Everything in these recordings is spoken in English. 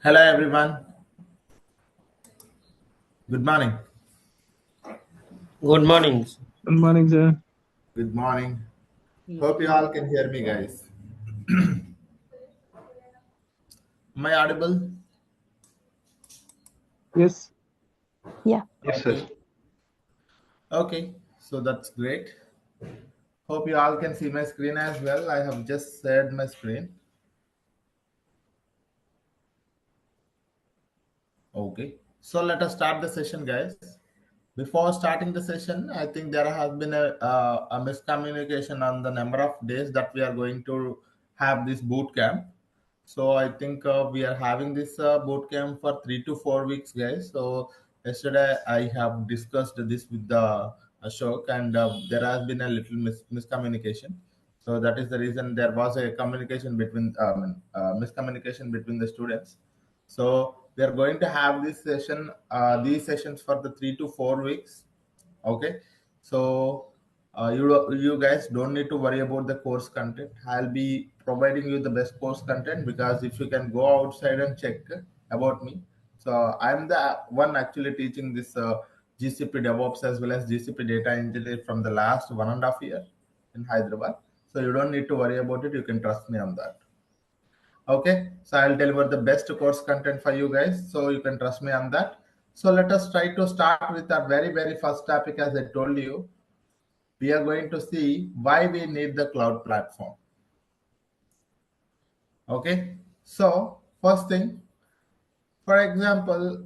Hello everyone. Good morning. Good morning. Good morning, sir. Good morning. Hope you all can hear me, guys. Am I audible? Yes. Yeah. Yes, sir. Okay. Okay. So that's great. Hope you all can see my screen as well. I have just shared my screen. Okay. So let us start the session, guys. Before starting the session, I think there has been a miscommunication on the number of days that we are going to have this boot camp. So I think we are having this boot camp for 3 to 4 weeks, guys. So yesterday I have discussed this with the Ashok, and there has been a little miscommunication. So that is the reason there was a communication between miscommunication between the students. So we are going to have this session, these sessions for the 3 to 4 weeks. Okay, so you guys don't need to worry about the course content. I'll be providing you the best course content, because if you can go outside and check about me, so I'm the one actually teaching this GCP DevOps as well as GCP data engineer from the last 1.5 year in Hyderabad. So you don't need to worry about it. You can trust me on that. Okay, so I'll deliver the best course content for you guys, so you can trust me on that. So let us try to start with our very first topic. As I told you, we are going to see why we need the cloud platform. Okay, so first thing, for example,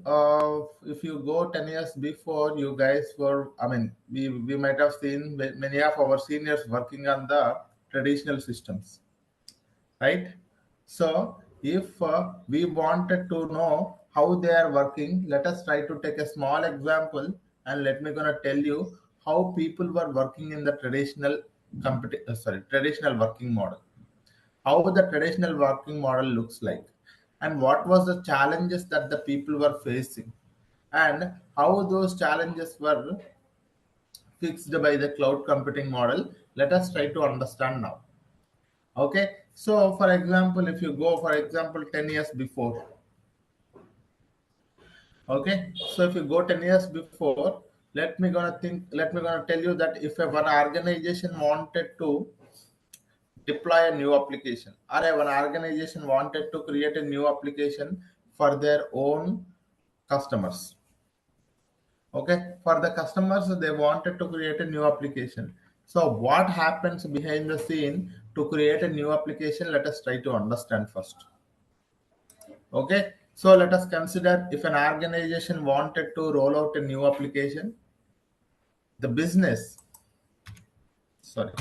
if you go 10 years before, you guys were, we might have seen many of our seniors working on the traditional systems, right? So if we wanted to know how they are working, let us try to take a small example, and let me gonna tell you how people were working in the traditional working model, how the traditional working model looks like, and what was the challenges that the people were facing, and how those challenges were fixed by the cloud computing model. Let us try to understand now. Okay, so for example, if you go, for example, 10 years before. Okay, so if you go 10 years before, let me gonna tell you that if one organization wanted to deploy a new application, or an organization wanted to create a new application for their own customers. Okay, for the customers, they wanted to create a new application. So what happens behind the scene to create a new application? Let us try to understand first. Okay, so let us consider if an organization wanted to roll out a new application, the business, sorry,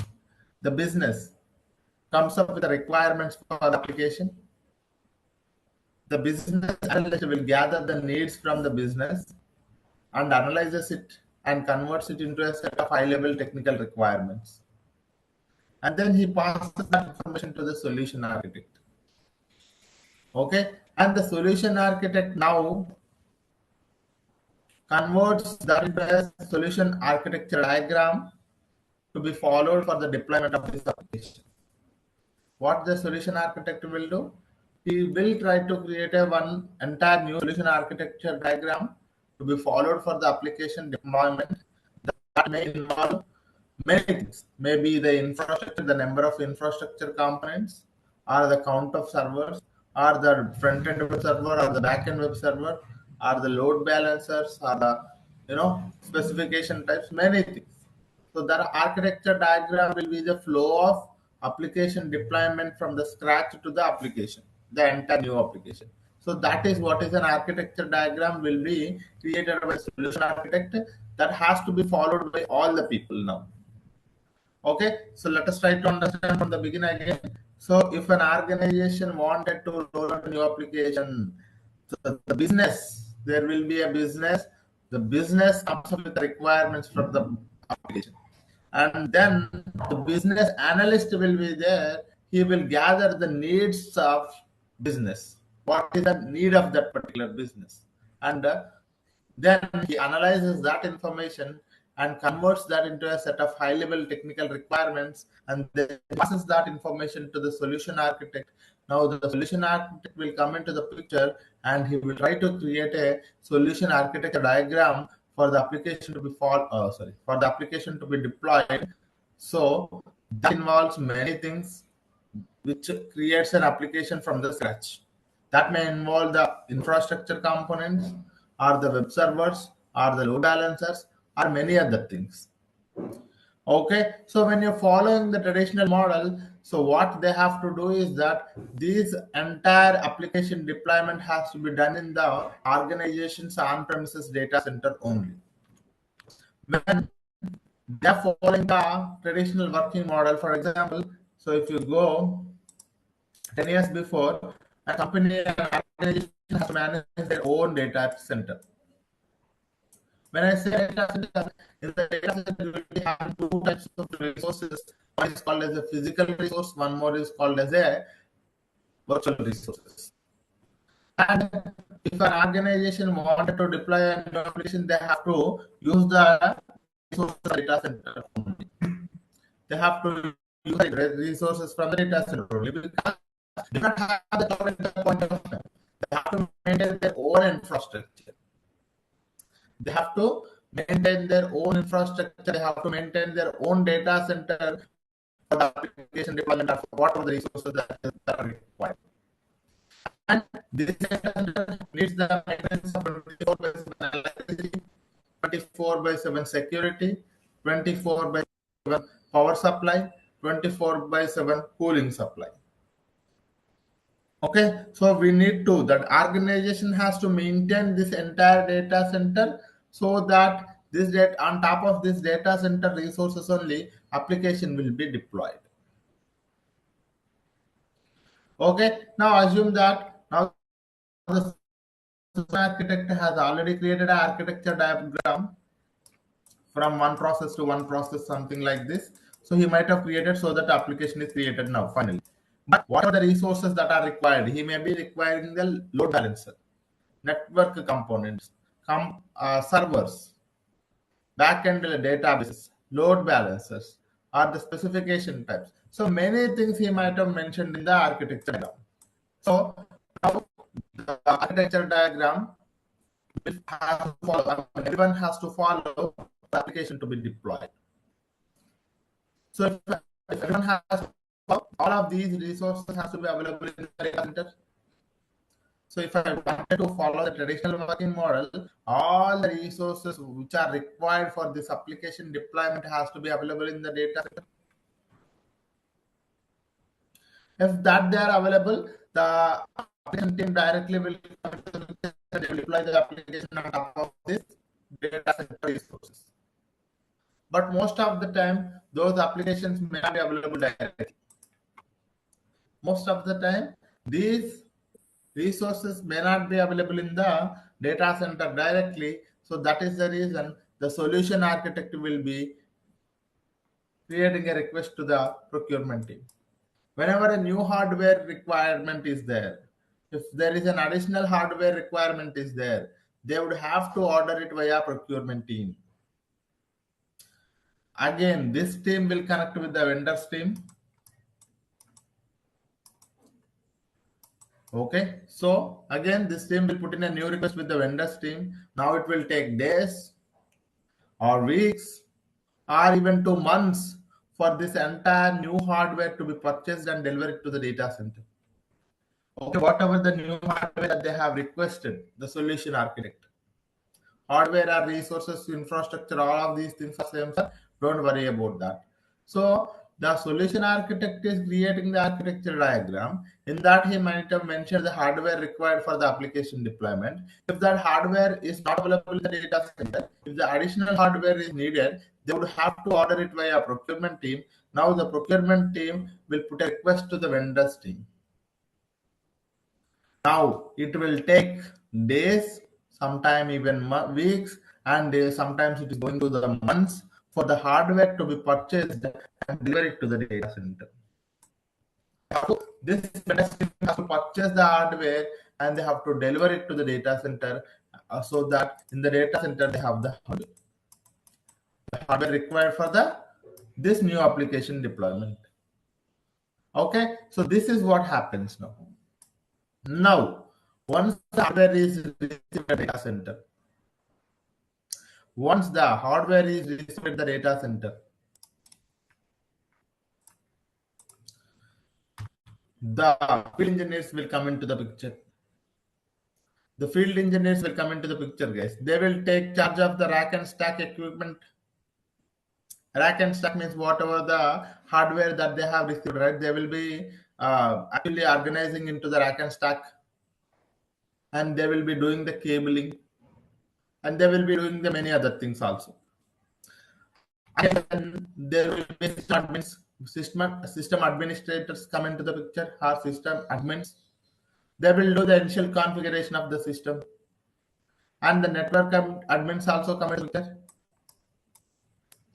the business comes up with the requirements for the application. The business analyst will gather the needs from the business and analyzes it and converts it into a set of high-level technical requirements. And then he passes that information to the solution architect. Okay, and the solution architect now converts that into a solution architecture diagram to be followed for the deployment of this application. What the solution architect will do? He will try to create a one entire new solution architecture diagram to be followed for the application deployment. That may involve many things. Maybe the infrastructure, the number of infrastructure components, or the count of servers, or the front end web server, or the back end web server, or the load balancers, or the specification types, many things. So the architecture diagram will be the flow of application deployment from the scratch to the application, the entire new application. So that is what is an architecture diagram will be created by solution architect, that has to be followed by all the people now. Okay, so let us try to understand from the beginning again. So if an organization wanted to roll out a new application, so the business, there will be a business. The business comes up with the requirements for the application. And then the business analyst will be there. He will gather the needs of business. What is the need of that particular business? And then he analyzes that information and converts that into a set of high-level technical requirements, and then passes that information to the solution architect, Now the solution architect will come into the picture and he will try to create a solution architecture diagram for the application to be for the application to be deployed. So that involves many things which creates an application from the scratch. That may involve the infrastructure components or the web servers or the load balancers or many other things. Okay, so when you're following the traditional model, so what they have to do is that this entire application deployment has to be done in the organization's on-premises data center only. When they're following the traditional working model, for example, so if you go 10 years before, a company and organization has to manage their own data center. When I say data center, in the data center, we have two types of resources. One is called as a physical resource, one more is called as a virtual resources. And if an organization wanted to deploy an application, they have to use the resources data center only. They have to use the resources from the data center only because they don't have the cloud at that point of time. They have to maintain their own infrastructure. They have to maintain their own infrastructure. They have to maintain their own data center for the application deployment of whatever the resources that are required. And this data center needs the maintenance of 24/7 electricity, 24/7 security, 24/7 power supply, 24/7 cooling supply. Okay, so we need to, that organization has to maintain this entire data center so that this data, on top of this data center resources only, application will be deployed. Okay, now assume that now the architect has already created an architecture diagram from one process to one process, something like this. So he might have created so that the application is created now finally. But what are the resources that are required? He may be requiring the load balancer, network components, servers, backend databases, load balancers, or the specification types. So many things he might have mentioned in the architecture diagram. So now the architecture diagram will have to follow, everyone has to follow the application to be deployed. So if everyone has all of these resources has to be available in the data center. So if I wanted to follow the traditional working model, all the resources which are required for this application deployment has to be available in the data center. If that they are available, the application team directly will deploy the application on top of this data center resources. But most of the time, those applications may not be available directly. Most of the time, these resources may not be available in the data center directly. So that is the reason the solution architect will be creating a request to the procurement team. Whenever a new hardware requirement is there, if there is an additional hardware requirement is there, they would have to order it via procurement team. Again, this team will connect with the vendor's team. Okay, so again, this team will put in a new request with the vendor's team. Now it will take days or weeks or even 2 months for this entire new hardware to be purchased and delivered to the data center. Okay, whatever the new hardware that they have requested, the solution architect, hardware or resources, infrastructure, all of these things are same, sir. Don't worry about that. So the solution architect is creating the architecture diagram. In that, he might have mentioned the hardware required for the application deployment. If that hardware is not available in the data center, if the additional hardware is needed, they would have to order it via procurement team. Now the procurement team will put a request to the vendors team. Now it will take days, sometime even weeks, and sometimes it is going to the months for the hardware to be purchased and delivered to the data center. So this vendor team has to purchase the hardware and they have to deliver it to the data center so that in the data center they have the hardware required for this new application deployment. Okay, so this is what happens now. Now, once the hardware is received at the data center, once the hardware is received at the data center, the field engineers will come into the picture. The field engineers will come into the picture, guys. They will take charge of the rack and stack equipment. Rack and stack means whatever the hardware that they have received, right? They will be actually organizing into the rack and stack, and they will be doing the cabling, and they will be doing the many other things also. And then there will be system administrators come into the picture, or system admins. They will do the initial configuration of the system, and the network admins also come into the picture,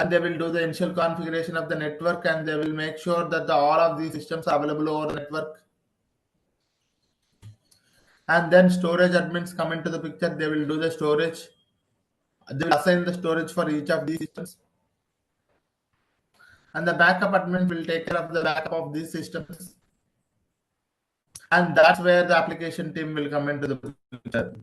and they will do the initial configuration of the network, and they will make sure that all of these systems are available over the network. And then storage admins come into the picture. They will do the storage. They will assign the storage for each of these systems. And the backup admin will take care of the backup of these systems. And that's where the application team will come into the picture.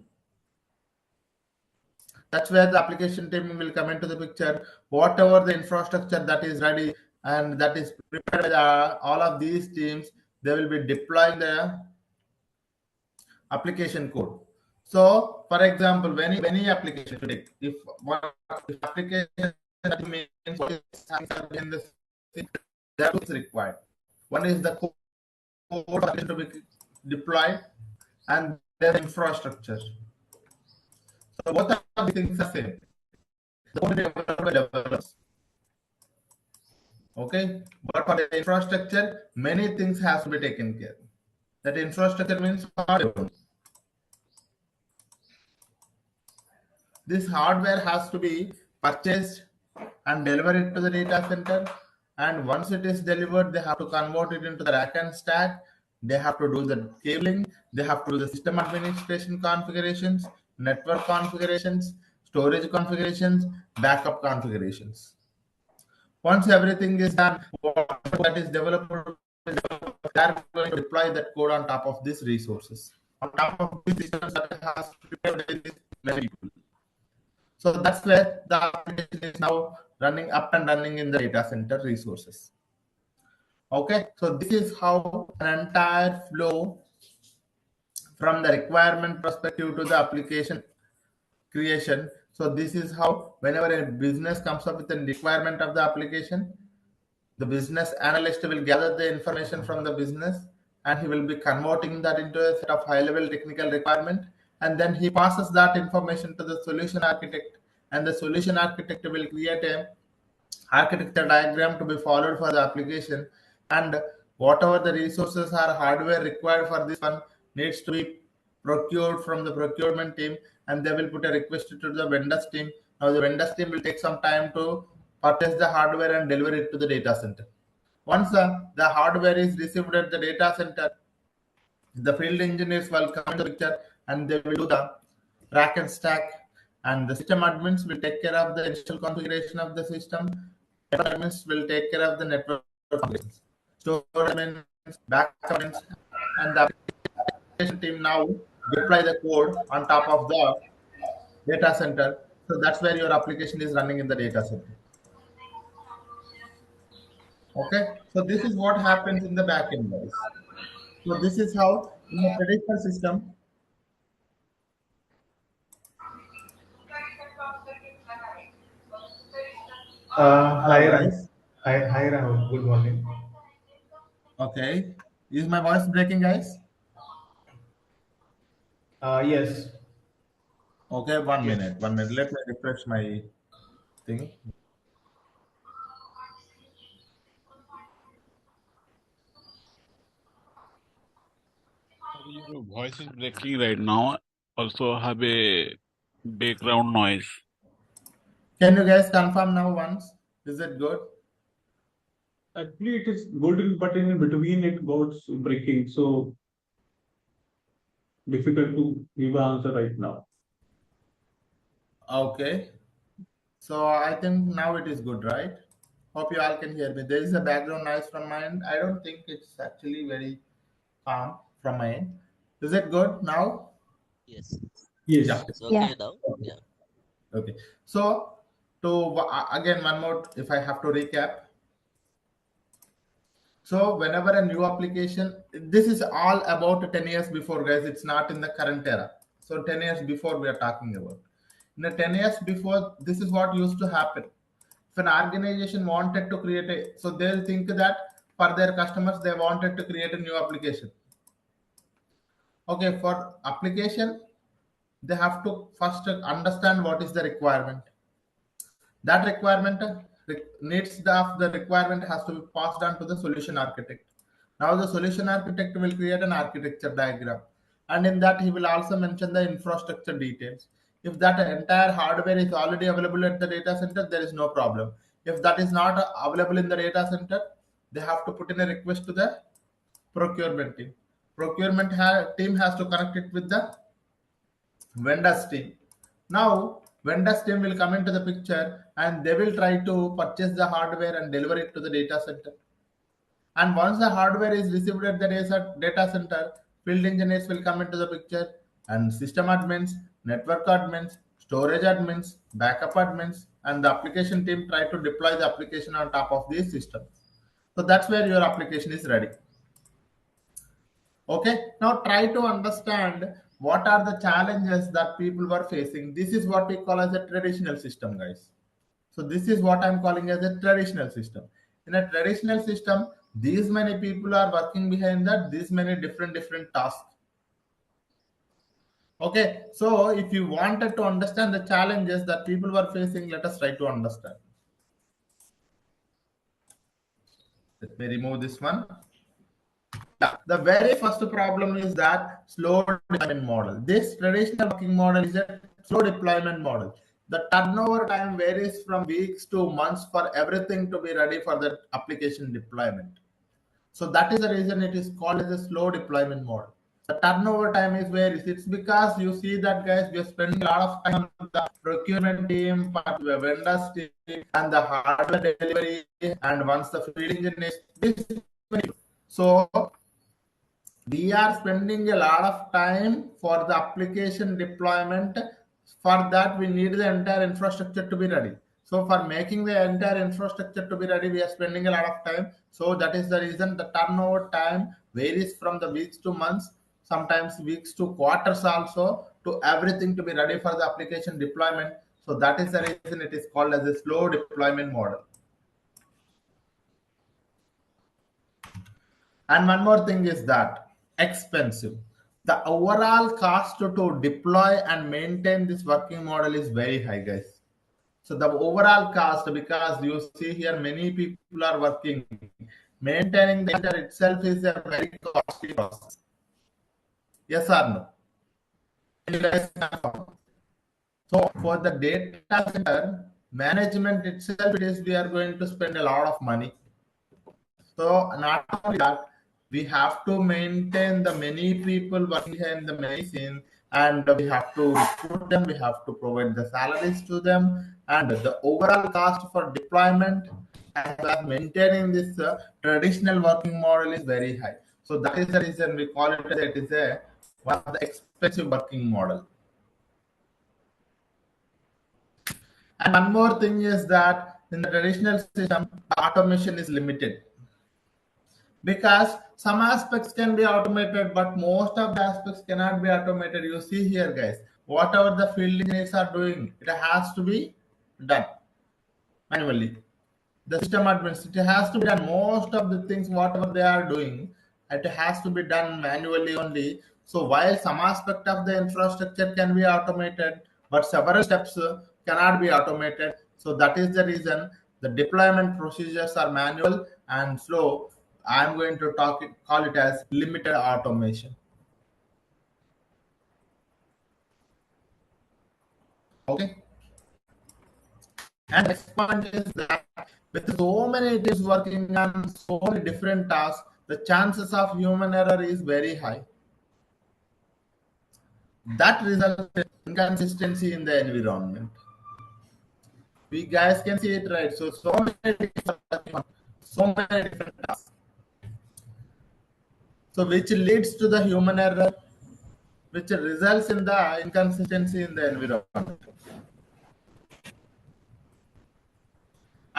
That's where the application team will come into the picture. Whatever the infrastructure that is ready and that is prepared by all of these teams, they will be deploying the application code. So, for example, when any application today, if application that means what is in the that is required. One is the code to be deployed, and then infrastructure. So both of these things are same. The code developed by developers. Okay, but for the infrastructure, many things have to be taken care. That infrastructure means hardware. This hardware has to be purchased and delivered it to the data center. And once it is delivered, they have to convert it into the rack and stack. They have to do the cabling. They have to do the system administration configurations, network configurations, storage configurations, backup configurations. Once everything is done, what that is developed, they are going to deploy that code on top of these resources. On top of these systems that has prepared many people. So that's where the application is now running up and running in the data center resources. Okay, so this is how an entire flow from the requirement perspective to the application creation. So this is how whenever a business comes up with a requirement of the application, the business analyst will gather the information from the business, and he will be converting that into a set of high-level technical requirement, and then he passes that information to the solution architect, and the solution architect will create a architecture diagram to be followed for the application, and whatever the resources or hardware required for this one needs to be procured from the procurement team, and they will put a request to the vendors team. Now the vendors team will take some time to purchase the hardware and deliver it to the data center. Once the hardware is received at the data center, the field engineers will come into the picture, and they will do the rack and stack, and the system admins will take care of the initial configuration of the system. Network admins will take care of the network configurations. Storage admins, backup admins, and the application team now deploy the code on top of the data center. So that's where your application is running in the data center. Okay, so this is what happens in the backend, guys. So this is how in a traditional system. Hello, Hi, guys. Hi, Rahul. Good morning. Okay, is my voice breaking, guys? Yes. Okay, one Yes. minute, 1 minute. Let me refresh my thing. Your voice is breaking right now. Also have a background noise. Can you guys confirm now once? Is it good? Actually, it is good, but in between it goes breaking, so difficult to give an answer right now. Okay. So I think now it is good, right? Hope you all can hear me. There is a background noise from my end. I don't think it's actually very calm from my end. Is it good now? Yes. Yes. Yeah. It's okay now. Yeah. Okay. So again, one more, if I have to recap. So whenever a new application, this is all about 10 years before, guys. It's not in the current era. So 10 years before we are talking about. In the 10 years before, this is what used to happen. If an organization wanted to create so they'll think that for their customers, they wanted to create a new application. Okay, for application, they have to first understand what is the requirement. That requirement needs the requirement has to be passed on to the solution architect. Now the solution architect will create an architecture diagram, and in that he will also mention the infrastructure details. If that entire hardware is already available at the data center, there is no problem. If that is not available in the data center, they have to put in a request to the procurement team. Procurement team has to connect it with the vendors team. Now, vendors team will come into the picture and they will try to purchase the hardware and deliver it to the data center. And once the hardware is received at the data center, field engineers will come into the picture, and system admins, network admins, storage admins, backup admins, and the application team try to deploy the application on top of these systems. So that's where your application is ready. Okay, now try to understand what are the challenges that people were facing. This is what we call as a traditional system, guys. So this is what I'm calling as a traditional system. In a traditional system, these many people are working behind that, these many different tasks. Okay, so if you wanted to understand the challenges that people were facing, let us try to understand. Let me remove this one. The very first problem is that slow deployment model. This traditional working model is a slow deployment model. The turnover time varies from weeks to months for everything to be ready for the application deployment. So that is the reason it is called as a slow deployment model. The turnover time is varies. It's because you see that, guys, we are spending a lot of time on the procurement team, the vendors team, and the hardware delivery, and once the field engineers. So we are spending a lot of time for the application deployment. For that, we need the entire infrastructure to be ready. So for making the entire infrastructure to be ready, we are spending a lot of time. So that is the reason the turnover time varies from the weeks to months, sometimes weeks to quarters also, to everything to be ready for the application deployment. So that is the reason it is called as a slow deployment model. And one more thing is that expensive. The overall cost to deploy and maintain this working model is very high, guys. So the overall cost, because you see here many people are working, maintaining the center itself is a very costly process. Yes or no? You guys know? So for the data center management itself, it is we are going to spend a lot of money. So not only that, we have to maintain the many people working here in the medicine, and we have to recruit them, we have to provide the salaries to them, and the overall cost for deployment and maintaining this traditional working model is very high. So that is the reason we call it as it is a one of the expensive working model. And one more thing is that in the traditional system, automation is limited, because some aspects can be automated, but most of the aspects cannot be automated. You see here, guys, whatever the field engineers are doing, it has to be done manually. The system admins, it has to be done. Most of the things, whatever they are doing, it has to be done manually only. So while some aspect of the infrastructure can be automated, but several steps cannot be automated. So that is the reason the deployment procedures are manual and slow. I'm going to call it as limited automation. Okay. And next point is that with so many teams working on so many different tasks, the chances of human error is very high. That results in inconsistency in the environment. We guys can see it, right? So many different tasks. So which leads to the human error, which results in the inconsistency in the environment.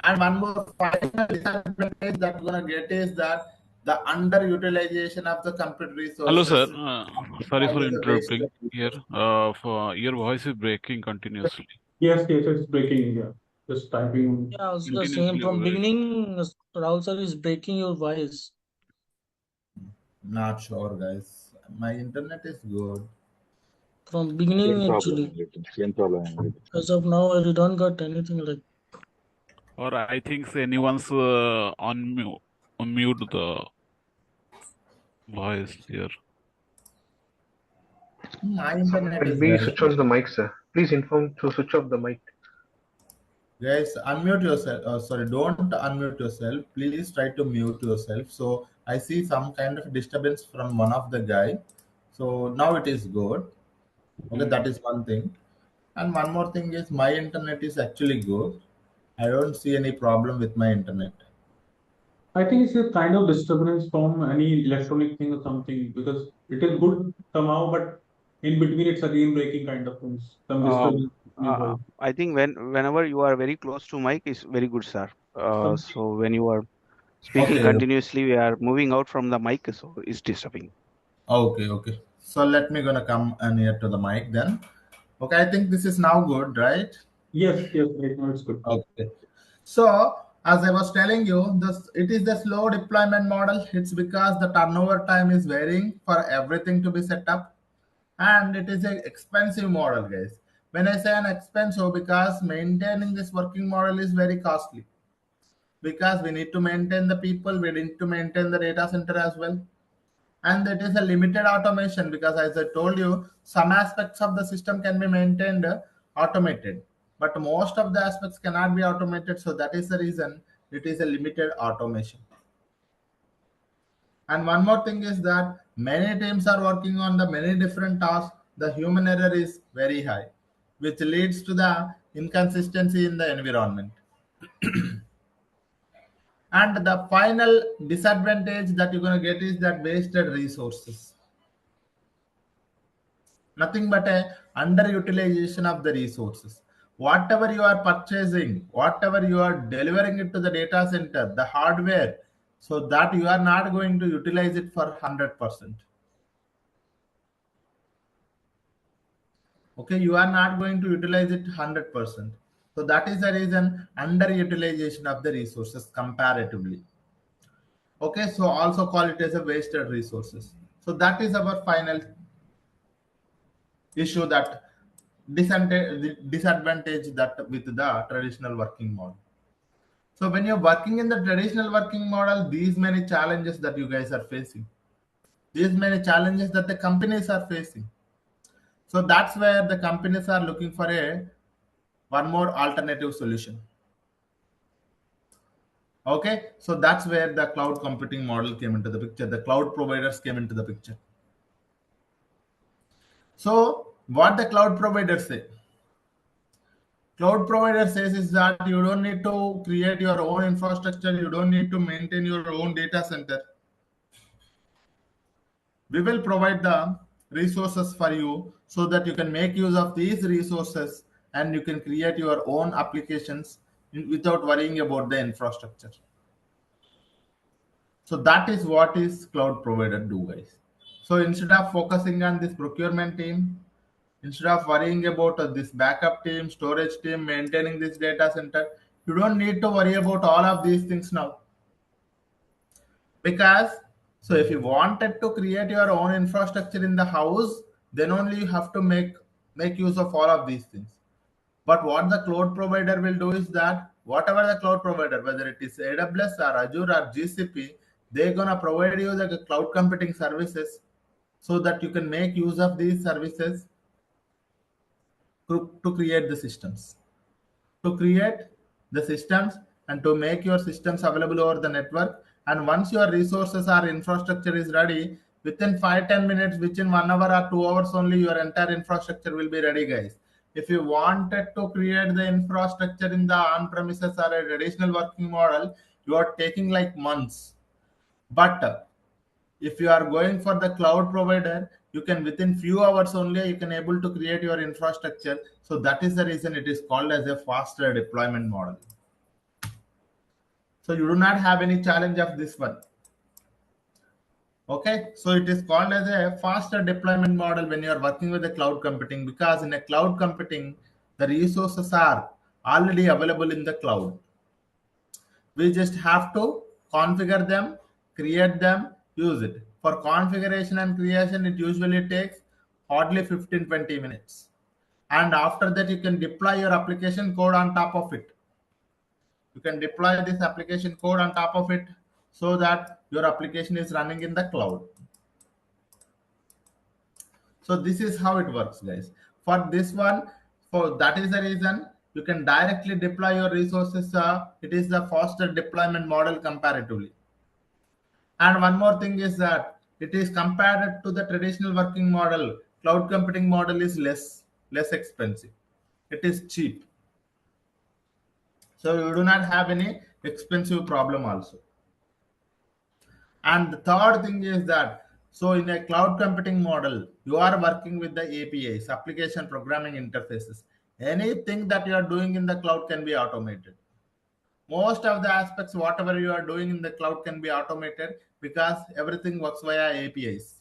And one more final disadvantage that we're gonna get is that the underutilization of the compute Hello, sir. resources. Sorry That for is a waste interrupting of here. For your voice is breaking continuously. Yes, it's breaking here. Just typing. Yeah, also the Continuously, same from right? beginning. Rahul sir is breaking your voice. Not sure, guys. My internet is good. From beginning actually. Same problem. As of now, I don't got anything like. Or I think anyone's unmute the voice here. My internet Can is we very switch good. on the mic, sir? Please inform to switch off the mic. Guys, unmute yourself. Sorry, don't unmute yourself. Please try to mute yourself. So I see some kind of disturbance from one of the guy. So now it is good. Okay, that is one thing. And one more thing is my internet is actually good. I don't see any problem with my internet. I think it's a kind of disturbance from any electronic thing or something because it is good somehow, but in between it's again breaking kind of things. Some disturbance in your voice. I think whenever you are very close to mic is very good, sir. Some- So when you are speaking Okay. continuously, we are moving out from the mic, so it's disturbing. Okay. So let me gonna come near to the mic then. Okay, I think this is now good, right? Yes, right now it's good. Okay. So as I was telling you, it is the slow deployment model. It's because the turnover time is varying for everything to be set up, and it is an expensive model, guys. When I say an expensive, because maintaining this working model is very costly. Because we need to maintain the people, we need to maintain the data center as well. And it is a limited automation because, as I told you, some aspects of the system can be maintained automated, but most of the aspects cannot be automated. So that is the reason it is a limited automation. And one more thing is that many teams are working on the many different tasks. The human error is very high, which leads to the inconsistency in the environment. And the final disadvantage that you're going to get is that wasted resources. Nothing but a underutilization of the resources. Whatever you are purchasing, whatever you are delivering it to the data center, the hardware, so that you are not going to utilize it for 100%. Okay, you are not going to utilize it 100%. So that is the reason underutilization of the resources comparatively. Okay, so also call it as a wasted resources. So that is our final issue, that disadvantage that with the traditional working model. So when you're working in the traditional working model, these many challenges that you guys are facing, these many challenges that the companies are facing. So that's where the companies are looking for one more alternative solution. Okay, so that's where the cloud computing model came into the picture. The cloud providers came into the picture. So what the cloud providers say? Cloud provider says is that you don't need to create your own infrastructure. You don't need to maintain your own data center. We will provide the resources for you so that you can make use of these resources and you can create your own applications without worrying about the infrastructure. So that is what is cloud provider do, guys. So instead of focusing on this procurement team, instead of worrying about this backup team, storage team, maintaining this data center, you don't need to worry about all of these things now. Because so if you wanted to create your own infrastructure in the house, then only you have to make use of all of these things. But what the cloud provider will do is that whatever the cloud provider, whether it is AWS or Azure or GCP, they're gonna provide you the cloud computing services so that you can make use of these services to create the systems. To create the systems and to make your systems available over the network. And once your resources or infrastructure is ready, within 5-10 minutes, within 1 hour or 2 hours only, your entire infrastructure will be ready, guys. if you wanted to create the infrastructure in the on-premises or a traditional working model, you are taking like months. But if you are going for the cloud provider, you can within few hours only you can able to create your infrastructure. So that is the reason it is called as a faster deployment model. So you do not have any challenge of this one. Okay, so it is called as a faster deployment model when you are working with the cloud computing, because in a cloud computing, the resources are already available in the cloud. We just have to configure them, create them, use it. For configuration and creation, it usually takes hardly 15-20 minutes. And after that, you can deploy your application code on top of it. You can deploy this application code on top of it so that your application is running in the cloud. So this is how it works, guys. For this one, for that is the reason you can directly deploy your resources. It is the faster deployment model comparatively. And one more thing is that it is compared to the traditional working model. Cloud computing model is less expensive. It is cheap. So you do not have any expensive problem also. And the third thing is that, so in a cloud computing model, you are working with the APIs, application programming interfaces. Anything that you are doing in the cloud can be automated. Most of the aspects, whatever you are doing in the cloud can be automated because everything works via APIs.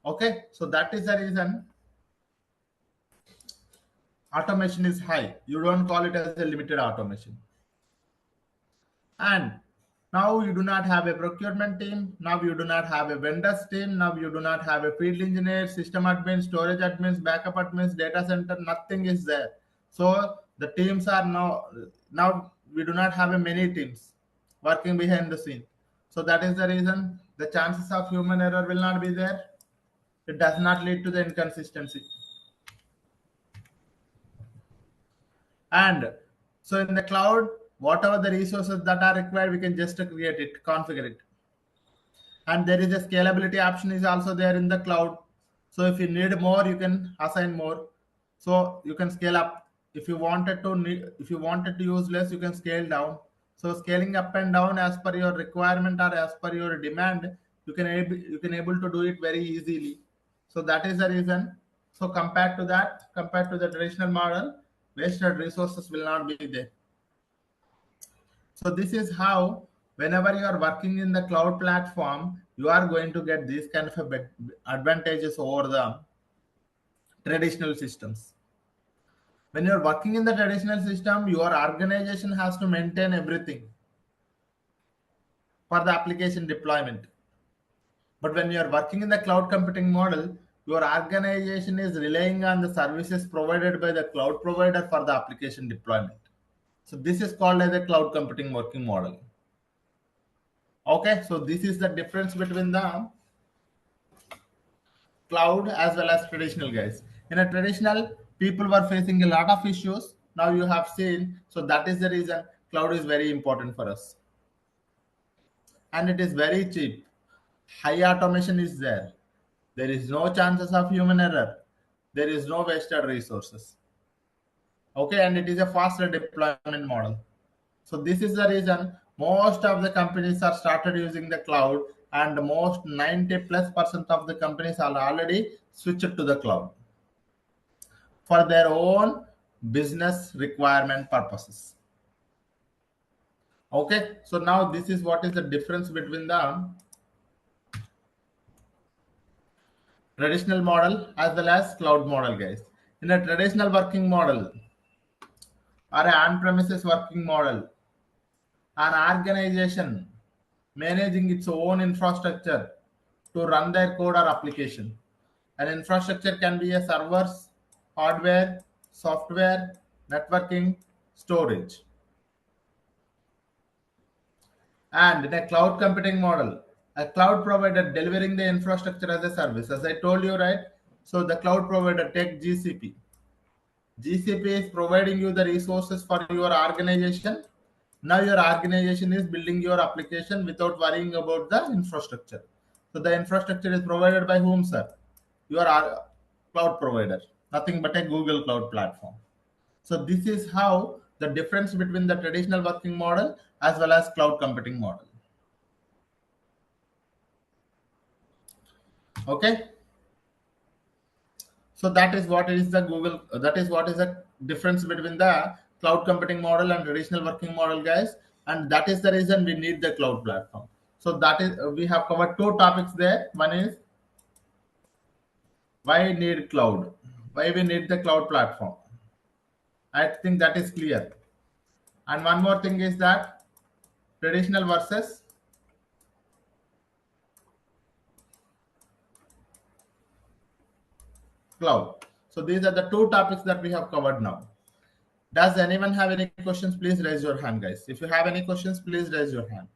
Okay, so that is the reason automation is high. You don't call it as a limited automation. And now you do not have a procurement team. Now you do not have a vendors team. Now you do not have a field engineer, system admins, storage admins, backup admins, data center. Nothing is there. So the teams are now we do not have a many teams working behind the scene. So that is the reason the chances of human error will not be there. It does not lead to the inconsistency. And so in the cloud, whatever the resources that are required, we can just create it, configure it. And there is a scalability option is also there in the cloud. So if you need more, you can assign more. So you can scale up. If you wanted to use less, you can scale down. So scaling up and down as per your requirement or as per your demand, you can able to do it very easily. So that is the reason. So compared to the traditional model, wasted resources will not be there. So this is how, whenever you are working in the cloud platform, you are going to get these kind of advantages over the traditional systems. When you are working in the traditional system, your organization has to maintain everything for the application deployment. But when you are working in the cloud computing model, your organization is relying on the services provided by the cloud provider for the application deployment. So this is called as a cloud computing working model. Okay, so this is the difference between the cloud as well as traditional, guys. In a traditional, people were facing a lot of issues. Now you have seen, so that is the reason cloud is very important for us. And it is very cheap. High automation is there. There is no chances of human error. There is no wasted resources. Okay, and it is a faster deployment model. So this is the reason most of the companies are started using the cloud, and most 90+% of the companies are already switched to the cloud for their own business requirement purposes. Okay, so now this is what is the difference between the traditional model as well as cloud model, guys. In a traditional working model or an on-premises working model, an organization managing its own infrastructure to run their code or application. An infrastructure can be a servers, hardware, software, networking, storage. And in a cloud computing model, a cloud provider delivering the infrastructure as a service. As I told you, right? So the cloud provider, take GCP. GCP is providing you the resources for your organization. Now your organization is building your application without worrying about the infrastructure. So the infrastructure is provided by whom, sir? Your cloud provider. nothing but a Google Cloud Platform. So this is how the difference between the traditional working model as well as cloud computing model. Okay. So that is what is the Google. That is what is the difference between the cloud computing model and traditional working model, guys. And that is the reason we need the cloud platform. So that is we have covered two topics there. One is why need cloud, why we need the cloud platform. I think that is clear. And one more thing is that traditional versus cloud. So these are the two topics that we have covered now. Does anyone have any questions? Please raise your hand, guys. If you have any questions, please raise your hand.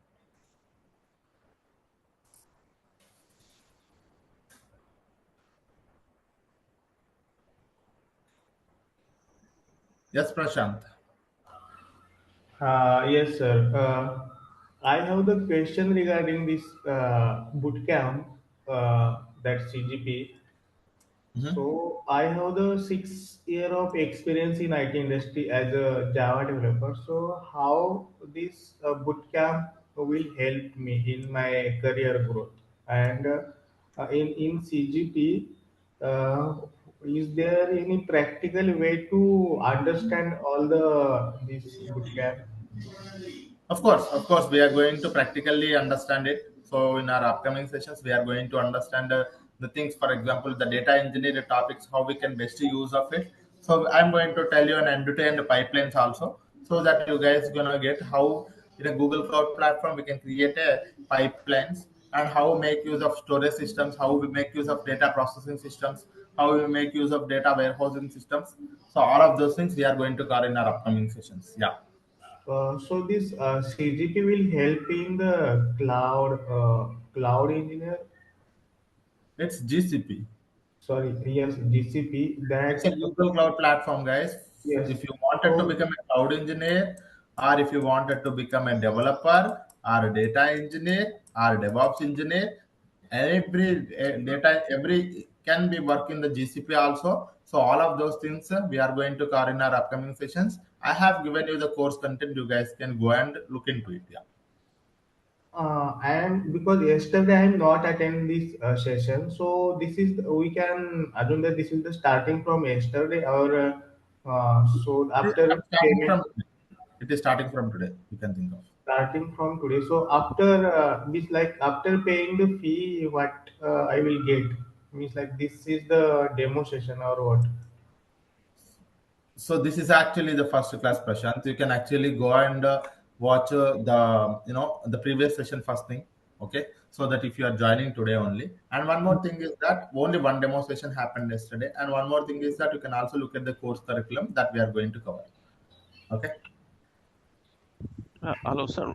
Yes, Prashant. Yes, sir. I have the question regarding this bootcamp, that CGP. Mhm. So I have the 6 year of experience in IT industry as a Java developer. So how this bootcamp will help me in my career growth? And in CGP, uh, is there any practical way to understand all this bootcamp? Of course, we are going to practically understand it. So in our upcoming sessions, we are going to understand the things. For example, the data engineering topics, how we can best use of it. So I'm going to tell you an end-to-end pipelines also, so that you guys gonna get how in a Google Cloud platform we can create a pipelines and how we make use of storage systems, how we make use of data processing systems, how we make use of data warehousing systems. So all of those things we are going to cover in our upcoming sessions. Yeah. So this CGP will help in the cloud engineer. It's GCP. Sorry, yes, GCP. It's a That Google Cloud platform, guys. yes. If you wanted to So become a cloud engineer, or if you wanted to become a developer, or a data engineer, or a DevOps engineer, every can be work in the GCP also. So all of those things we are going to cover in our upcoming sessions. I have given you the course content. You guys can go and look into it. Yeah. I am because yesterday I am not attend this session. So this is we can assume that this is the starting from yesterday or so I'm after starting payment from today. It is starting from today. You can think of. starting from today. So after this like after paying the fee, what I will get means like this is the demo session or what? So this is actually the first class, Prashant. You can actually go and watch the previous session first thing. Okay, so that if you are joining today only. And one more thing is that only one demo session happened yesterday. And one more thing is that you can also look at the course curriculum that we are going to cover. Okay. Hello, sir.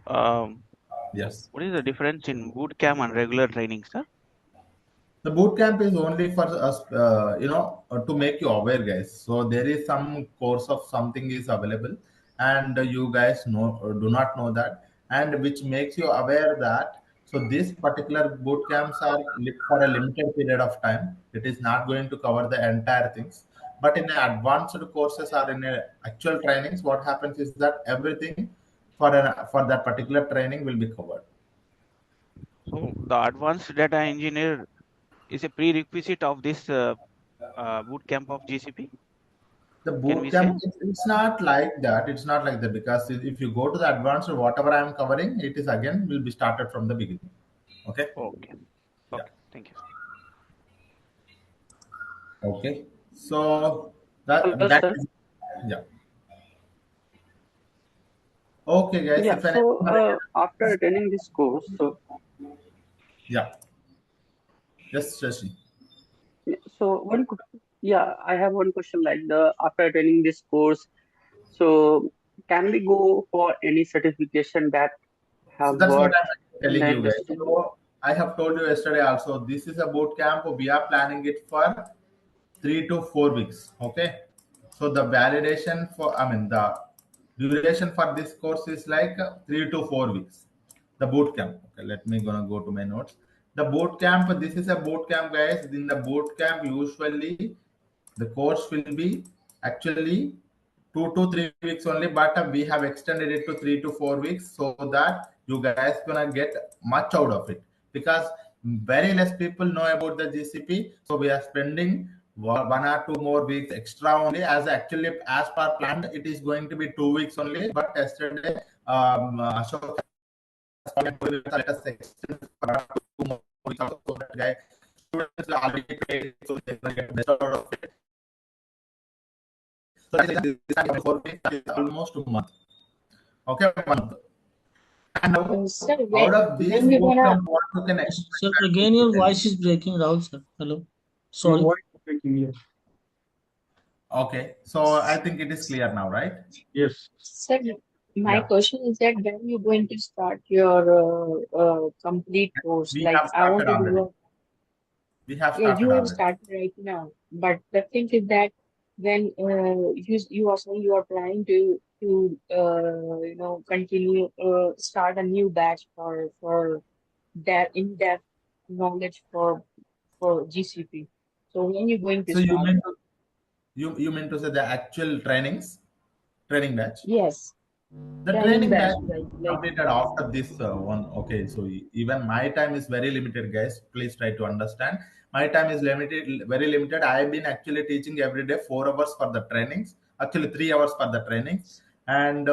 Yes. What is the difference in boot camp and regular training, sir? The boot camp is only for us, to make you aware, guys. So there is some course of something is available, and you guys do not know that, and which makes you aware that. So these particular boot camps are for a limited period of time. It is not going to cover the entire things. But in the advanced courses or in a actual trainings, what happens is that everything for that particular training will be covered. So the advanced data engineer is a prerequisite of this boot camp of GCP. The Can we boot say? camp, it's not like that. It's not like that because if you go to the advanced, whatever I am covering, it is again will be started from the beginning. Okay. Okay. Yeah. Okay. Thank you. Okay. So Hello, that sir. is, yeah. Okay, guys. Yeah, If any, so after attending this course, so yeah. Yes, Shashi. yeah, so yeah, I have one question like the after attending this course, so can we go for any certification that So have that's what got I'm in telling the you guys. industry? So I have told you yesterday also. This is a boot camp. We are planning it for 3 to 4 weeks. Okay. So the validation for, I mean, the duration for this course is like 3 to 4 weeks. The boot camp. Okay, let me gonna go to my notes. The boot camp. This is a boot camp, guys. In the boot camp, usually The course will be actually 2 to 3 weeks only, but we have extended it to 3 to 4 weeks so that you guys gonna get much out of it, because very less people know about the GCP. So we are spending 1 or 2 more weeks extra only. As actually as per planned, it is going to be 2 weeks only. But yesterday, Ashok let us extend for 2 more weeks also, so that guy students are already paid, so they can get best out of it. So this is 4 weeks, that is almost a month. Okay, 1 month. And now, Sir, out of these when you gonna? bootcamp, what you can expect? Sir, again your voice is breaking, Rahul sir. Hello. Your Sorry. voice is breaking, yes. Okay, so I think it is clear now, right? Yes. Sir, my Yeah. question is that when you going to start your complete course? We Like have I want started to do already. We have yeah, you started have already. started right now. But the thing is that when you are saying you are planning to continue start a new batch for that in-depth knowledge for GCP. So when you going to So you start? mean to you mean to say the actual training batch? Yes, The training training batch, batch like is completed after this one. Okay, so even my time is very limited, guys. Please try to understand. My time is limited, very limited. I have been actually teaching every day 4 hours for the trainings. Actually, 3 hours for the trainings, and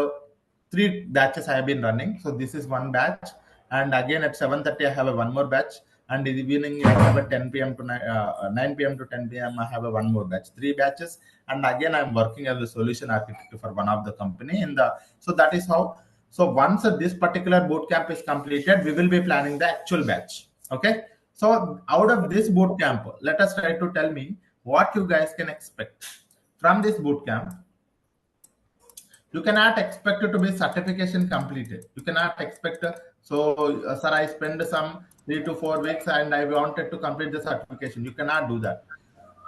3 batches I have been running. So this is one batch, and again at 7:30 I have a one more batch, and in the evening I have a 10 p.m. to 9 p.m. to 10 p.m. I have a one more batch, 3 batches, and again I'm working as a solution architect for one of the company in the. So that is how. So once this particular boot camp is completed, we will be planning the actual batch. Okay. So out of this boot camp, let us try to tell me what you guys can expect from this boot camp. You cannot expect it to be certification completed. You cannot expect. Sir, I spend some 3 to 4 weeks and I wanted to complete the certification. You cannot do that.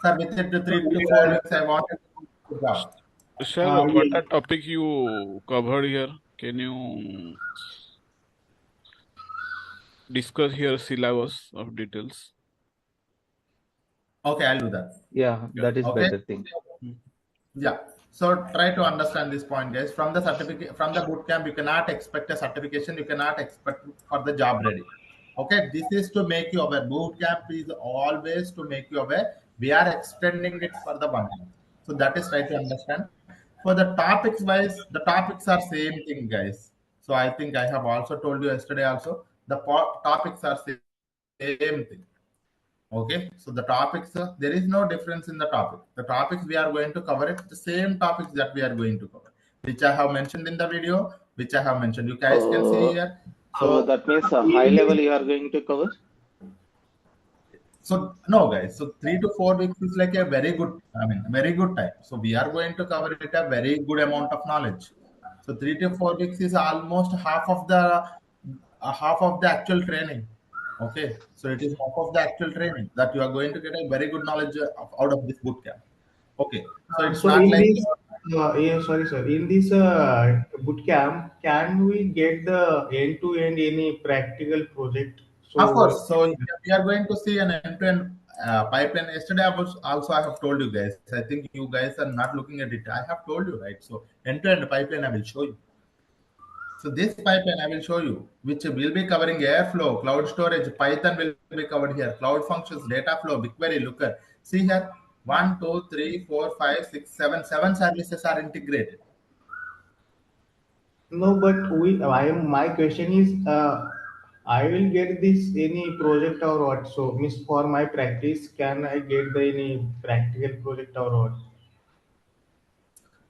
Sir, within the 3 to 4 weeks, I wanted to do the job. Sir, what Yeah. are topic you covered here? Can you discuss here syllabus of details? Okay, I'll do that. Yeah, Yeah. that is Okay. better thing. Yeah. So try to understand this point, guys. From the certificate, from the boot camp, you cannot expect a certification. You cannot expect for the job ready. Okay. This is to make you aware. Boot camp is always to make you aware. We are extending it for the 1 month. So that is try to understand. For the topics wise, the topics are same thing, guys. So I think I have also told you yesterday also. The topics are same thing. Okay, so the topics, there is no difference in the topic. The topics we are going to cover it, the same topics that we are going to cover, which I have mentioned in the video, which I have mentioned. You guys can see here. So That means a high level you are going to cover. So no, guys. So 3 to 4 weeks is like a very good, very good time. So we are going to cover it a very good amount of knowledge. So 3 to 4 weeks is almost half of the actual training. Okay, so it is half of the actual training that you are going to get a very good knowledge out of this boot camp. Okay, so it's So not in like. this, yeah, sorry, sir. In this boot camp, can we get the end-to-end any practical project? Of So course. So we are going to see an end-to-end pipeline. Yesterday, I have told you guys. I think you guys are not looking at it. I have told you, right? So end-to-end pipeline, I will show you. So this pipeline I will show you, which will be covering Airflow, cloud storage, Python will be covered here, cloud functions, data flow, BigQuery, Looker. See here, 1, 2, 3, 4, 5, 6, 7, 7 services are integrated. no, but my question is, I will get this any project or what? So, miss for my practice, can I get the any practical project or what?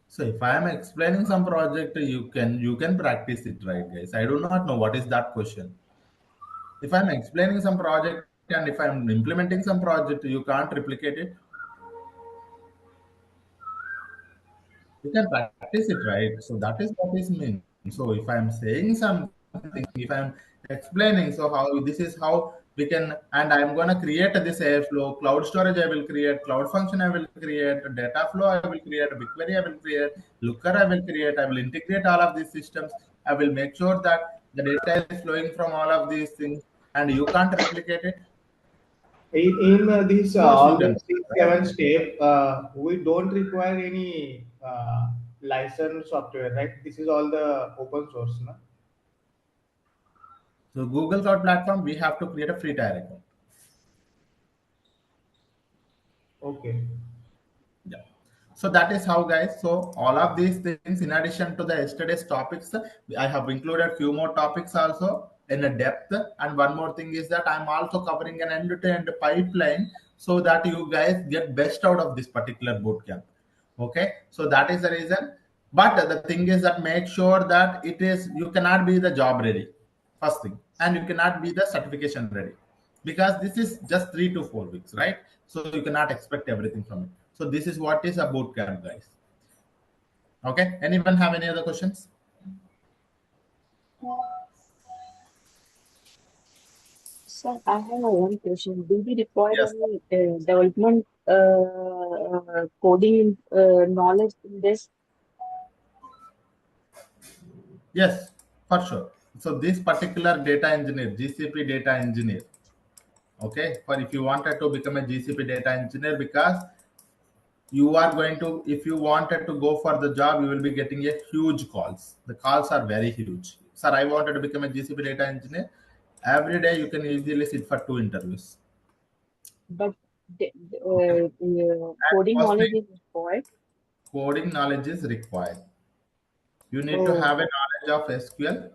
So if I am explaining some project, you can practice it, right, guys? I do not know what is that question. If I'm explaining some project and if I'm implementing some project, you can't replicate it. You can practice it, right? So that is what is mean. So if I'm saying something, if I'm explaining, so how this is how we can, and I'm gonna create this Airflow, cloud storage I will create, cloud function I will create, data flow I will create, BigQuery I will create, Looker I will create, I will integrate all of these systems. I will make sure that the data is flowing from all of these things, and you can't replicate it. In this Course you all can the six, right? 7 step, we don't require any licensed software, right? This is all the open source, no? So Google Cloud Platform, we have to create a free tier account. Okay. Yeah. So that is how, guys. So all of these things, in addition to the yesterday's topics, I have included few more topics also in a depth. And one more thing is that I'm also covering an end-to-end pipeline so that you guys get best out of this particular bootcamp. Okay. So that is the reason. But the thing is that make sure that you cannot be the job ready, first thing, and you cannot be the certification ready, because this is just 3 to 4 weeks, right? So you cannot expect everything from it. So this is what is a boot camp, guys. Okay, anyone have any other questions? Sir, I have one question. Do we require Yes, any development coding knowledge in this? yes, for sure. So this particular data engineer, GCP data engineer, okay, for if you wanted to become a GCP data engineer, because you are going to, if you wanted to go for the job, you will be getting a huge calls. The calls are very huge. Sir, I wanted to become a GCP data engineer. Every day you can easily sit for 2 interviews. But Okay. coding First knowledge thing, is required. coding knowledge is required. You need to Oh, have a knowledge of SQL,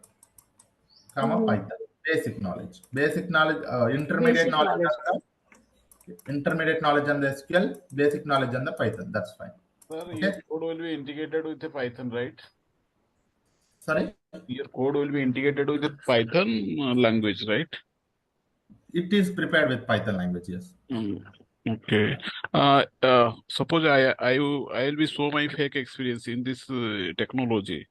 mhm. Python. Basic knowledge. Intermediate Basic knowledge knowledge, on the SQL, basic knowledge on the Python. That's fine. Sir, your Okay. code will be integrated with the Python, right? Sorry. Your code will be integrated with the Python language, right? It is prepared with Python language. Yes. Okay. Suppose I will be show my fake experience in this technology.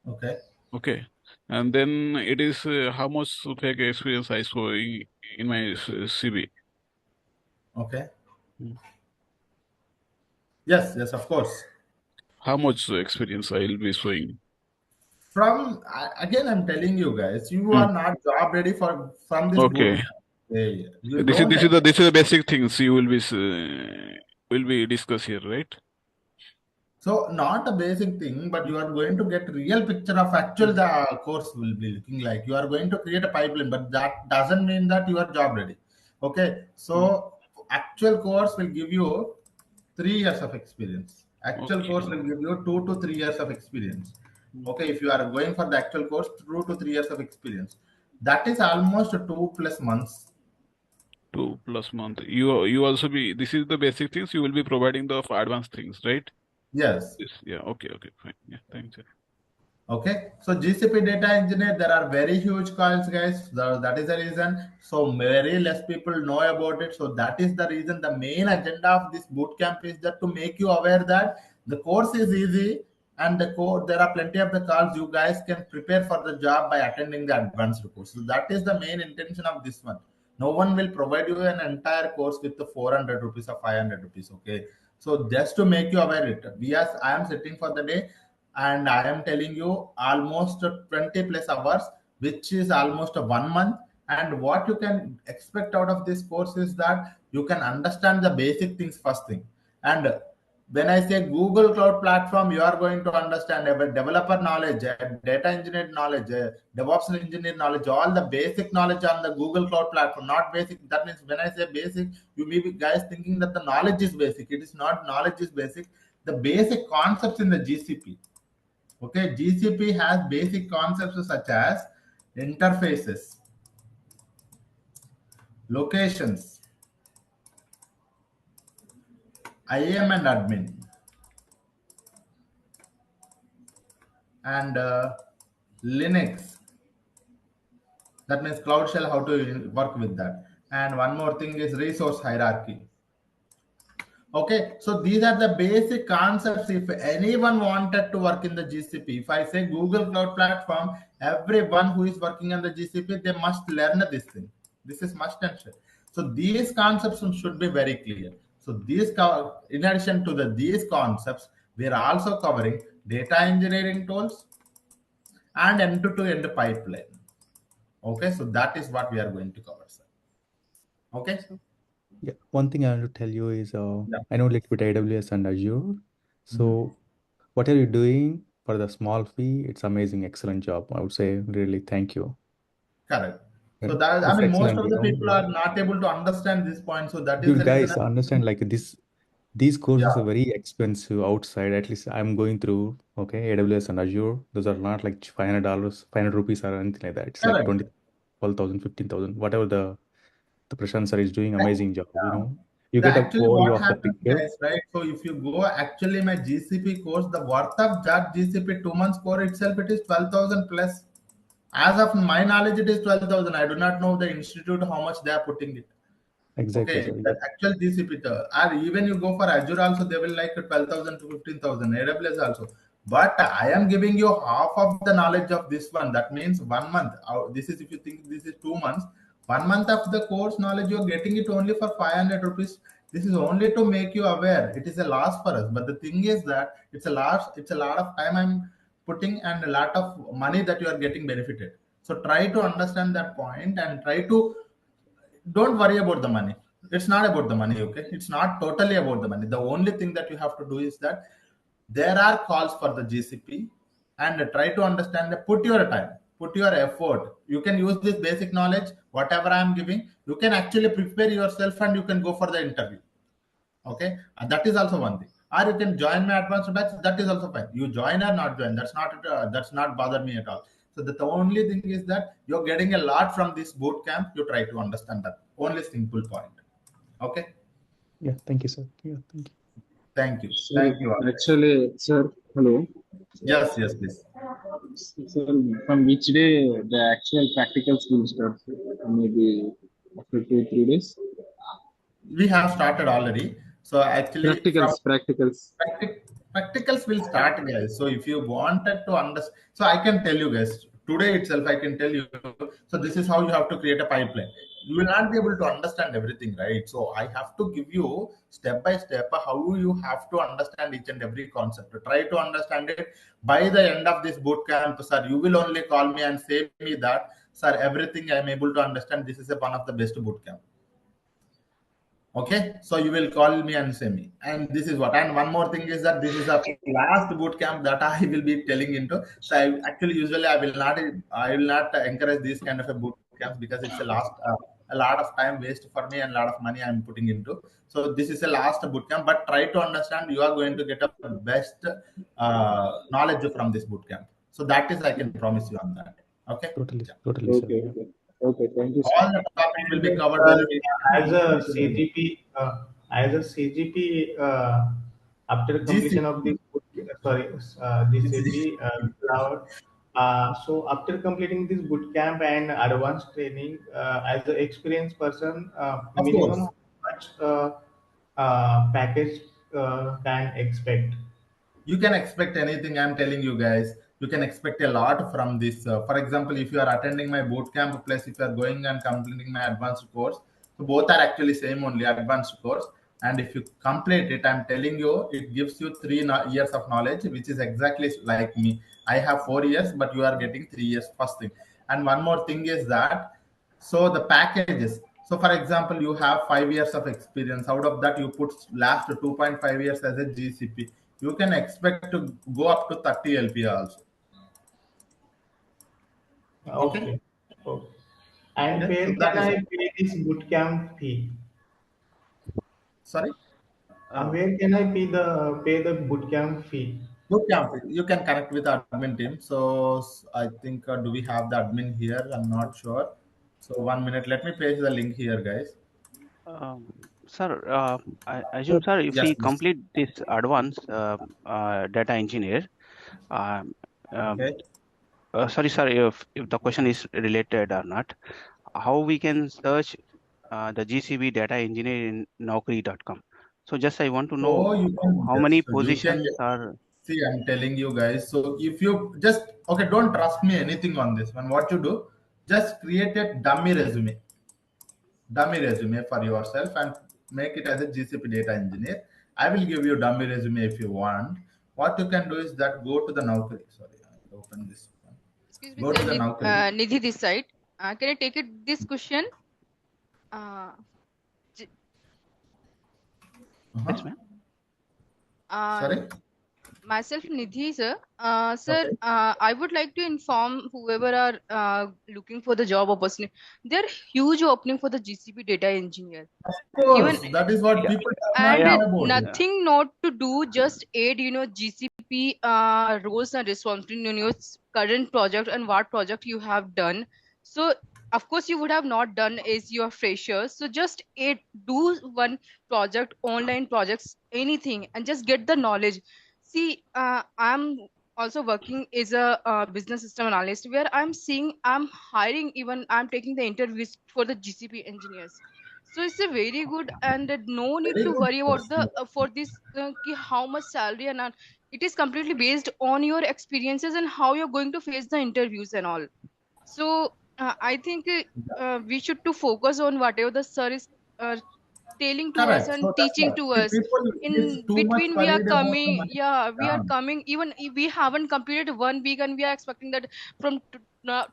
Okay. Okay. And then it is how much fake experience I show in my CV. Okay. Yes. Yes. Of course. How much experience I will be showing? From again, I'm telling you guys, you are not job ready from this boot Okay. camp. You This is don't. the basic things you will be discuss here, right? So not a basic thing, but you are going to get real picture of actual the course will be looking like. You are going to create a pipeline, but that doesn't mean that you are job ready. Okay. So actual course will give you 3 years of experience. Actual course will give you 2 to 3 years of experience. Okay. If you are going for the actual course, 2 to 3 years of experience. That is almost 2+ months. 2+ month. You also be, this is the basic things, you will be providing the advanced things, right? Yes. Yes. Yeah. Okay. Fine. Yeah. Thanks. Okay, so GCP data engineer, there are very huge calls, guys. That is the reason. So very less people know about it. So that is the reason. The main agenda of this bootcamp is that to make you aware that the course is easy and there are plenty of the calls. You guys can prepare for the job by attending the advanced course. So that is the main intention of this one. No one will provide you an entire course with the 400 rupees or 500 rupees. Okay, so just to make you aware it, I am sitting for the day and I am telling you almost 20+ hours, which is almost a 1 month. And what you can expect out of this course is that you can understand the basic things first thing. And when I say Google Cloud Platform, you are going to understand about developer knowledge, data engineer knowledge, DevOps engineer knowledge, all the basic knowledge on the Google Cloud Platform. Not basic. That means when I say basic, you may be guys thinking that the knowledge is basic. It is not. Knowledge is basic. The basic concepts in the GCP. Okay, GCP has basic concepts such as interfaces, locations, IAM and admin, and Linux. That means Cloud Shell, how to work with that. And one more thing is resource hierarchy. Okay, so these are the basic concepts. If anyone wanted to work in the GCP, if I say Google Cloud Platform, everyone who is working on the GCP, they must learn this thing. This is must and should. So these concepts should be very clear. So in addition to these concepts, we are also covering data engineering tools and end-to-end pipeline. Okay, so that is what we are going to cover, sir. Okay. Yeah, one thing I want to tell you is Yeah, I know a little bit AWS and Azure. So what are you doing for the small fee? It's amazing, excellent job. I would say really thank you. correct. So And that, I it's mean, most excellent, of you the know. people are not able to understand this point. So that is Dude, the reason. guys, understand like this. These courses Yeah, are very expensive outside. At least I'm going through, okay, AWS and Azure. Those are not like $500, 500 rupees or anything like that. It's like correct. 20, 12,000, 15,000, whatever the Prashant sir is doing amazing job, you Yeah. know. You The get a actually overview what of the happens, picture. guys, right? So if you go actually my GCP course, the worth of that GCP 2 months course itself, it is 12,000 plus. As of my knowledge, it is 12,000. I do not know the institute how much they are putting it. Exactly, Okay, sir. the Yeah. actual GCP, or even you go for Azure also, they will like 12,000 to 15,000. AWS also. But I am giving you half of the knowledge of this one. That means 1 month. This is if you think this is 2 months. 1 month of the course knowledge, you are getting it only for 500 rupees. This is only to make you aware. It is a loss for us. But the thing is that it's a loss. It's a lot of time I'm putting and a lot of money that you are getting benefited. So try to understand that point and try to don't worry about the money. It's not about the money, okay? It's not totally about the money. The only thing that you have to do is that there are calls for the GCP and try to understand that put your time, put your effort. You can use this basic knowledge, whatever I'm giving, you can actually prepare yourself and you can go for the interview. Okay, and that is also one thing. Or you can join my advanced batch. That is also fine. You join or not join. That's not bother me at all. So the only thing is that you're getting a lot from this boot camp. You try to understand that. Only simple point. Okay. Yeah, thank you, sir. Yeah, thank you. Thank you. Sir, Thank you. actually, sir, hello. Yes, yes, please. Sir, from which day the actual practicals will start? Sir? Maybe after 2 3 days. We have started already. So actually, from Practicals. practicals will start, guys. So if you wanted to understand, so I can tell you guys today itself, I can tell you. So this is how you have to create a pipeline. You will not be able to understand everything, right? So I have to give you step by step how you have to understand each and every concept. Try to understand it by the end of this boot camp, sir. You will only call me and say me that, sir, everything I am able to understand. This is one of the best boot camp. Okay, so you will call me and say me, and this is what. And one more thing is that this is a last boot camp that I will be telling into. So I actually usually I will not encourage these kind of a boot camps because it's a lot of time waste for me and a lot of money I'm putting into. So this is a last boot camp, but try to understand you are going to get a best knowledge from this boot camp. So that is I can promise you on that. Okay. Totally, Yeah. totally, sir. Okay, Yeah. okay. Okay, thank you, All sir. the topic will be covered. As a CGP, after completion of this, GCP cloud. So after completing this boot camp and advanced training, as an experienced person, Of minimum course. how much package can expect? You can expect anything. I'm telling you guys, you can expect a lot from this. For example, if you are attending my boot camp plus if you are going and completing my advanced course, so both are actually same only advanced course. And if you complete it, I'm telling you, it gives you 3 years of knowledge, which is exactly like me. I have 4 years, but you are getting 3 years first thing. And one more thing is that, so the packages. So for example, you have 5 years of experience. Out of that, you put last 2.5 years as a GCP. You can expect to go up to 30 LPA also. Okay. Okay. And Okay. where So can that is I pay this bootcamp fee? sorry. Where can I pay the bootcamp fee? Boot camp. You can connect with the admin team. So I think do we have the admin here? I'm not sure. So 1 minute. Let me paste the link here, guys. Sir, I assume, sir, if Yes, we please. complete this advanced data engineer, Okay. sorry, sir, if the question is related or not, how we can search the GCP data engineer in Naukri.com. So just I want to know So you can how many you can positions are. see. I'm telling you guys. So if you just okay, don't trust me anything on this one. What you do, just create a dummy resume for yourself and make it as a GCP data engineer. I will give you dummy resume if you want. What you can do is that go to the Naukri. Sorry, I'll open this one. Excuse me, Go sir. to the Naukri. Nidhi this side. Can I take it this question? Yes, ma'am. Sorry? Myself, Nidhi, sir. Okay. I would like to inform whoever are looking for the job opportunity. There are huge opening for the GCP data engineer. Of course, Even that is what people have and not known about. nothing not to do, just add GCP roles and responsibilities in your current project and what project you have done. So of course you would have not done as your fresher, so just do one project, online projects, anything, and just get the knowledge. See, I'm also working as a business system analyst, where I'm hiring, even I'm taking the interviews for the GCP engineers. So it's a very good, and no need Very to good worry course. about the for this how much salary and all. It is completely based on your experiences and how you're going to face the interviews and all. So I think we should to focus on whatever the sir is telling to us Correct. and So that's teaching what. to See, us. people is In too much between we are worried about the coming, money. we are Yeah. coming, even if we haven't completed 1 week and we are expecting that from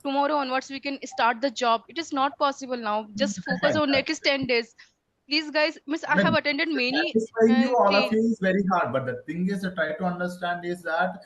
tomorrow onwards we can start the job. It is not possible now. Just focus on at least 10 days. Please guys, miss, I have When attended many satisfying you, all of train. you, is very hard. But the thing is to try to understand is that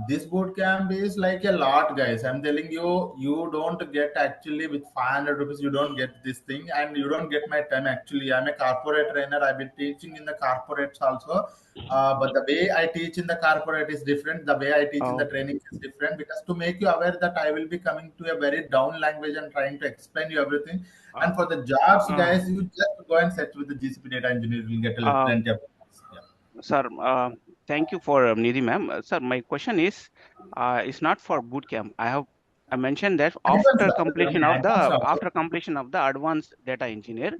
this boot camp is like a lot, guys. I'm telling you, you don't get actually with 500 rupees, you don't get this thing, and you don't get my time. Actually, I'm a corporate trainer. I've been teaching in the corporates also. But the way I teach in the corporate is different. The way I teach in the training is different, because to make you aware that I will be coming to a very down language and trying to explain you everything. And for the jobs, guys, you just go and search with the GCP data engineer. You'll get plenty of jobs. Yeah. Sir, thank you for Nidhi ma'am. Sir, my question is, it's not for bootcamp. I mentioned that after completion of the advanced data engineer,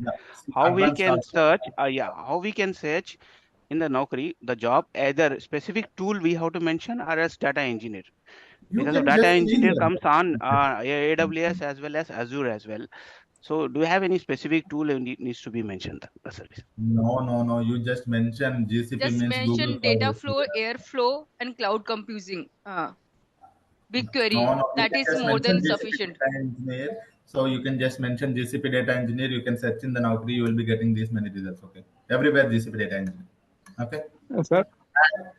how we can search, how we can search in the Naukri the job, either specific tool we have to mention or as data engineer. Because of data engineer comes on AWS as well as Azure as well. So do you have any specific tool needs to be mentioned? The service? No. You just mentioned GCP Just means Google mention Cloud. data flow, airflow, and cloud computing. BigQuery. No. That is more than sufficient. Data engineer. So you can just mention GCP data engineer. You can search in the Naukri. You will be getting these many results. Okay. Everywhere GCP data engineer. Okay. Yes, sir.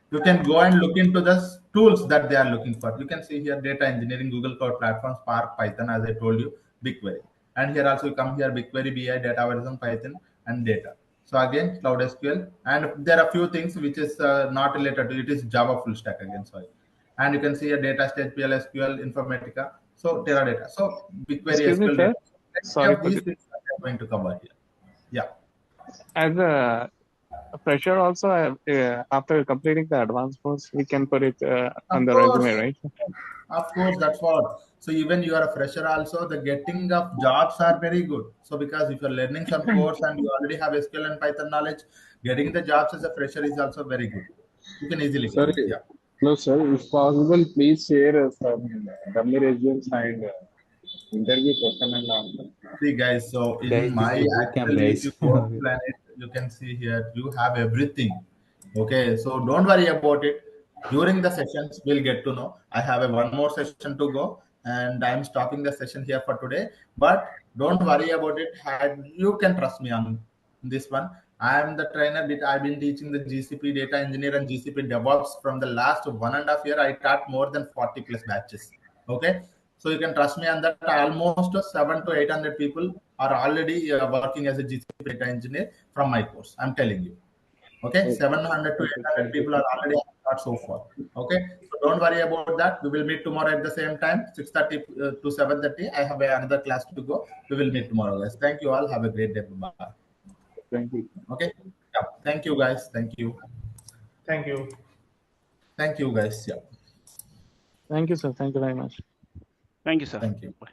You can go and look into the tools that they are looking for. You can see here data engineering, Google Cloud Platform, Spark, Python, as I told you, BigQuery. And here also you come here, BigQuery, BI, data version, Python, and data. So again, Cloud SQL. And there are a few things which is not related to it, is Java full stack again, sorry. And you can see a data stage, PL, SQL, Informatica, so Teradata. So BigQuery, Excuse me, SQL, sir. Sorry for these this. things are going to cover here. Yeah. As a fresher also, after completing the advanced course, we can put it on the resume, right? Of course, that's what. So even you are a fresher also, the getting of jobs are very good. So because if you're learning some course and you already have SQL and Python knowledge, getting the jobs as a fresher is also very good. You can easily get it. Yeah. No, sir. If possible, please share some dummy resumes and interview question and answer. See, guys. So in Guys, my this is boot camp, actually, if guys. you go to Planet, you can see here you have everything. Okay, so don't worry about it. During the sessions, we'll get to know. I have one more session to go, and I'm stopping the session here for today. But don't worry about it. You can trust me on this one. I am the trainer that I've been teaching the GCP data engineer and GCP DevOps from the last 1.5 years. I taught more than 40 plus batches. Okay, so you can trust me on that. Almost 700 to 800 people are already working as a GCP data engineer from my course. I'm telling you. Okay, 700 to 800 people are already taught so far. Okay, so don't worry about that. We will meet tomorrow at the same time, 6:30 to 7:30. I have another class to go. We will meet tomorrow, guys. Thank you all. Have a great day. Bye. Thank you. Okay. Yeah. Thank you, guys. Thank you. Thank you. Thank you, guys. Yeah. Thank you, sir. Thank you very much. Thank you, sir. Thank you. Bye.